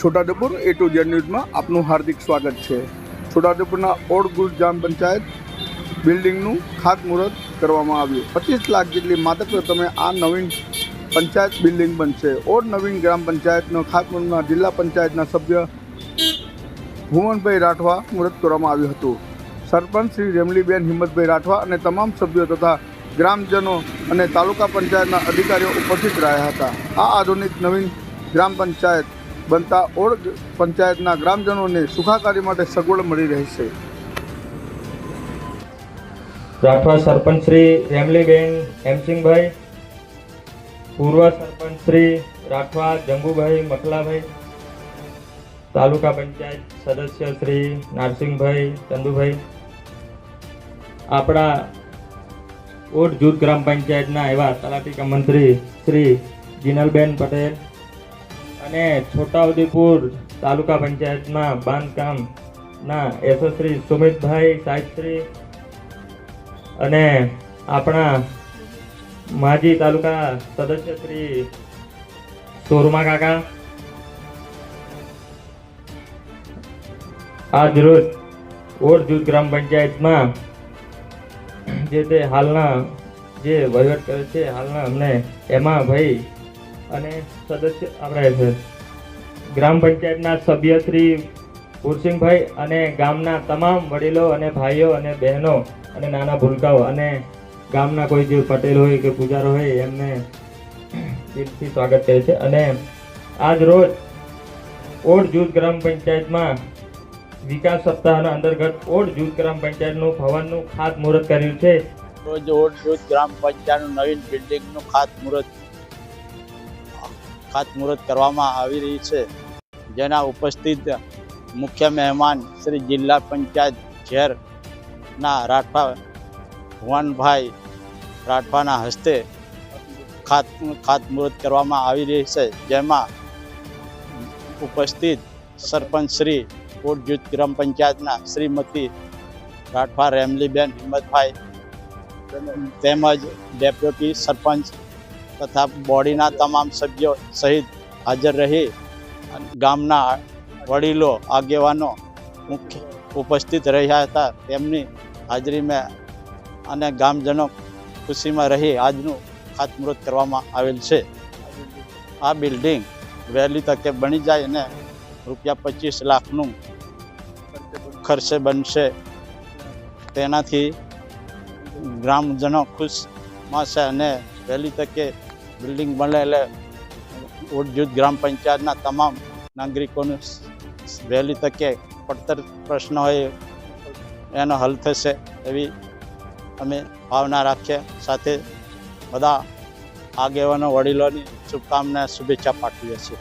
Chhota Udepur A to Z ન્યૂઝમાં આપનું હાર્દિક સ્વાગત છે। છોટાઉદેપુરના ઓડ ગુજ ગ્રામ પંચાયત બિલ્ડિંગનું ખાતમુહૂર્ત કરવામાં આવ્યું। 25 લાખ જેટલી માદક રકમે આ નવીન પંચાયત બિલ્ડિંગ બનશે। ઓડ નવીન ગ્રામ પંચાયતનો ખાતમુહૂર્તમાં જિલ્લા પંચાયતના સભ્ય ભુવનભાઈ રાઠવા મુહૂર્ત કરવામાં આવ્યું હતું। સરપંચ શ્રી રેમલીબેન હિંમતભાઈ રાઠવા અને તમામ સભ્યો તથા ગ્રામજનો અને તાલુકા પંચાયતના અધિકારીઓ ઉપસ્થિત રહ્યા હતા। આ આધુનિક નવીન ગ્રામ પંચાયત બનતા ઓડ પંચાયતના ગ્રામજનોને સુખાકારી માટે સગવડ મળી રહેશે। રાઠવા સરપંચ શ્રી રેમલીબેન હેમસિંગભાઈ, પૂર્વ સરપંચ શ્રી રાઠવા જંબુભાઈ મકલાભાઈ, તાલુકા પંચાયત સદસ્ય શ્રી નારસિંહભાઈ ચંદુભાઈ, આપણા ઓડ જૂથ ગ્રામ પંચાયતના એવા તલાટી મંત્રી શ્રી જીનલબેન પટેલ અને છોટાઉદેપુર તાલુકા પંચાયતમાં બાંધકામના શ્રી સુમિતભાઈ સાહેબશ્રી અને આપણા માજી તાલુકા સદસ્ય શ્રી સોરમા કાકા, આજ રોજ ઓડ જૂથ ગ્રામ પંચાયતમાં જે તે હાલના જે વહીવટ કરે છે હાલના અમને એમાં ભાઈ અને સદસ્ય આપણે છે ગ્રામ પંચાયતના સભ્ય શ્રી પુરસિંહભાઈ અને ગામના તમામ વડીલો અને ભાઈઓ અને બહેનો અને નાના ભૂલકાઓ અને ગામના કોઈ જે પટેલ હોય કે પૂજારો હોય એમને દિલથી સ્વાગત કરે છે। અને આજ રોજ ઓડ જૂથ ગ્રામ પંચાયતમાં વિકાસ સપ્તાહના અંતર્ગત ઓડ જૂથ ગ્રામ પંચાયતનું ભવનનું ખાતમુહૂર્ત કર્યું છે। રોજ ઓડ જૂથ ગ્રામ પંચાયતનું નવીન બિલ્ડિંગનું ખાતમુહૂર્ત કરવામાં આવી રહી છે, જેના ઉપસ્થિત મુખ્ય મહેમાન શ્રી જિલ્લા પંચાયત ઝેરના રાઠવા ભુવનભાઈ રાઠવાના હસ્તે ખાતમુહૂર્ત કરવામાં આવી રહી છે, જેમાં ઉપસ્થિત સરપંચ શ્રી ઓડ જૂથ ગ્રામ પંચાયતના શ્રીમતી રાઠવા રેમલીબેન હિંમતભાઈ તેમજ ડેપ્યુટી સરપંચ તથા બોડીના તમામ સભ્યો સહિત હાજર રહી ગામના વડીલો આગેવાનો મુખ્ય ઉપસ્થિત રહ્યા હતા। તેમની હાજરીમાં અને ગામજનો ખુશીમાં રહી આજનું ખાતમુહૂર્ત કરવામાં આવેલ છે। આ બિલ્ડિંગ વહેલી તકે બની જાય અને ₹25 લાખનું ખર્ચે બનશે, તેનાથી ગ્રામજનો ખુશમાં છે અને વહેલી તકે બિલ્ડિંગ બને એટલે ઓડ જૂથ ગ્રામ પંચાયતના તમામ નાગરિકોનું વહેલી તકે પડતર પ્રશ્ન હોય એનો હલ થશે એવી અમે ભાવના રાખીએ। સાથે બધા આગેવાનો વડીલોની શુભકામના શુભેચ્છા પાઠવીએ છીએ।